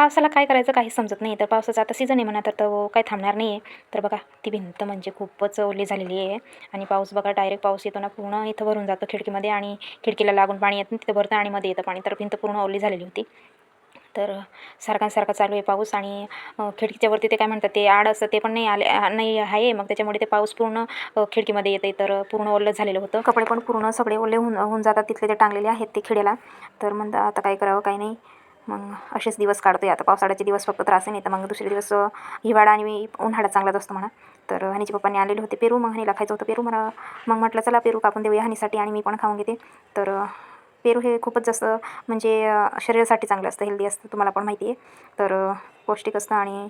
पावसाला काय करायचं काहीच समजत नाही. तर पावसाचा आता सीझन आहे म्हणा, तर तो काही थांबणार नाही आहे. तर बघा ती भिंत म्हणजे खूपच ओली झालेली आहे आणि पाऊस बघा डायरेक्ट पाऊस येतो ना पूर्ण इथं भरून जातो खिडकीमध्ये आणि खिडकीला लागून पाणी येतं तिथं भरतं आणि मध्ये येतं पाणी. तर भिंत पूर्ण ओली झालेली होती. तर सारखा चालू आहे पाऊस आणि खिडकीच्या वरती ते काय म्हणतात ते आड असतं ते पण नाही आले नाही आहे. मग त्याच्यामुळे ते पाऊस पूर्ण खिडकीमध्ये येते. तर पूर्ण ओलं झालेलं होतं. कपडे पण पूर्ण सगळे ओले होऊन होऊन जातात. तिथले ते टांगलेले आहेत ते खिड्याला. तर म्हणतं आता काय करावं काय नाही. मग असेच दिवस काढतो आहे आता. पावसाळ्याचे दिवस फक्त त्रास नाही तर मग दुसरे दिवस हिवाळा आणि उन्हाळा चांगलाच असतो म्हणा. तर हनीच्या पप्पांनी आणलेले होते पेरू. मग हनीला खायचं होतं पेरू मला. मग म्हटलं चला पेरू कापून देऊया हनीसाठी आणि मी पण खाऊन घेते. तर पेरू हे खूपच जास्त म्हणजे शरीरासाठी चांगलं असतं, हेल्दी असतं, तुम्हाला पण माहिती आहे. तर पौष्टिक असतं आणि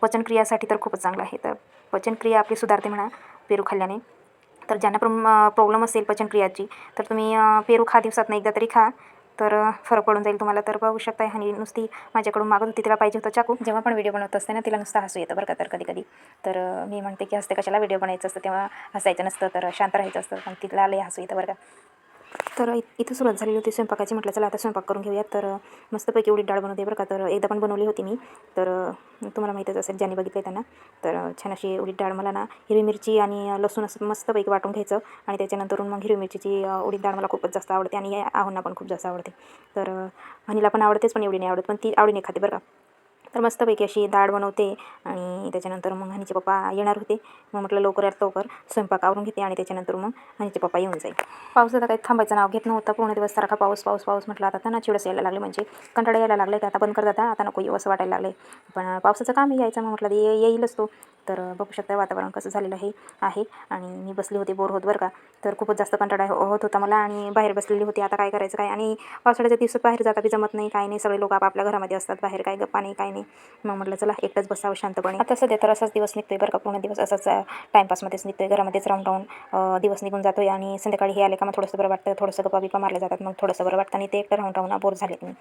पचनक्रियासाठी तर खूपच चांगलं आहे. तर पचनक्रिया आपली सुधारते म्हणा पेरू खाल्ल्याने. तर ज्यांना प्रॉब्लेम असेल पचनक्रियाची तर तुम्ही पेरू खा, दिवसातून एकदा तरी खा. तर फरक पडून जाईल तुम्हाला. तर बघू शकता आणि नुसती माझ्याकडून मागत होती, तिला पाहिजे होतं चाकू. जेव्हा पण व्हिडिओ बनवत असते ना तिला नुसतं हसू येतं बरं का. तर कधी तर मी म्हणते की हसते कशाला, व्हिडिओ बनायचं असतं तेव्हा हसायचं नसतं, तर शांत राहायचं असतं. पण तिला लई हसू येतं बरं का. तर इथं सुरुवात झालेली होती स्वयंपाकाची. म्हटलं चला आता स्वयंपाक करून घेऊयात. तर मस्तपैकी उडीद डाळ बनवते बरं का. तर एकदा पण बनवली होती मी. तर तुम्हाला माहीतच असेल ज्यांनी बघितलं त्यांना. तर छान अशी उडीद डाळ मला ना हिरवी मिरची आणि लसूण असं मस्तपैकी वाटून घ्यायचं आणि त्याच्यानंतरून मग हिरवी मिरचीची उडीद डाळ मला खूपच जास्त आवडते आणि आहोंना पण खूप जास्त आवडते. तर हनीला पण आवडतेच पण एवढी नाही आवडत, पण ती आवडीने खाते बरं का. तर मस्तपैकी अशी डाळ बनवते आणि त्याच्यानंतर मग हनीचे पप्पा येणार होते. मग म्हटलं लवकरात लवकर स्वयंपाक आवरून घेते आणि त्याच्यानंतर मग हनीचे पप्पा येऊन जाईल. पाऊस आता काही थांबायचं नाव घेत नव्हता. पूर्ण दिवस सारखा पाऊस पाऊस पाऊस म्हटलं आता ना चिडस यायला लागले, म्हणजे कंटाळा यायला लागले की आता बंद करत आता नको येऊ असं वाटायला लागले. पण पावसाचं काम यायचं मग म्हटलं येईलच तो. तर बघू शकता वातावरण कसं झालेलं आहे आणि मी बसली होती बोर होत बरं का. तर खूपच जास्त कंटाळा होत होता मला आणि बाहेर बसलेली होती. आता काय करायचं काय, आणि पावसाळ्याच्या दिवसात बाहेर जाता बी जमत नाही, काय नाही, सगळे लोक आपापल्या घरामध्ये असतात, बाहेर काय गप्पा नाही काय नाही. मग म्हटलं चला एकटंच बसावं शांतपणे. आता सध्या तर असाच दिवस निघतोय बरं का. पूर्ण दिवस असाच टाईमपासमध्येच निघतोय, घरामध्येच राहून दिवस निघून जातोय आणि संध्याकाळी हे आले का मग थोडंसं बरं वाटतं, थोडंसं गप्पा बिप्पा मारल्या जातात, मग थोडंसं बरं वाटतं आणि ते एकटं राहून बोर झाले मी.